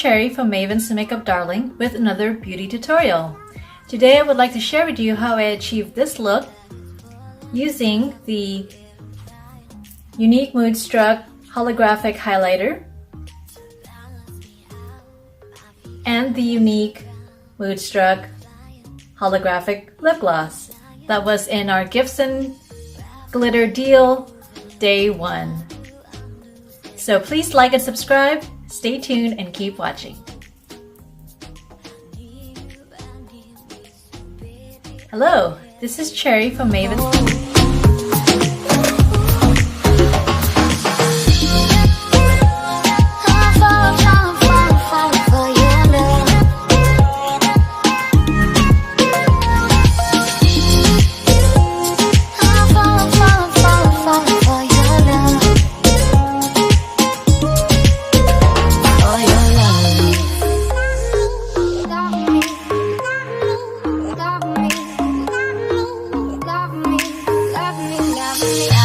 Cherry from Maven's Makeup Darling with another beauty tutorial. Today I would like to share with you how I achieved this look using the unique Moodstruck Holographic highlighter and the unique Moodstruck Holographic lip gloss that was in our Gifts and Glitter deal day 1. So please like and subscribe, stay tuned and keep watching. Hello, this is Cherry from Maven's. Yeah.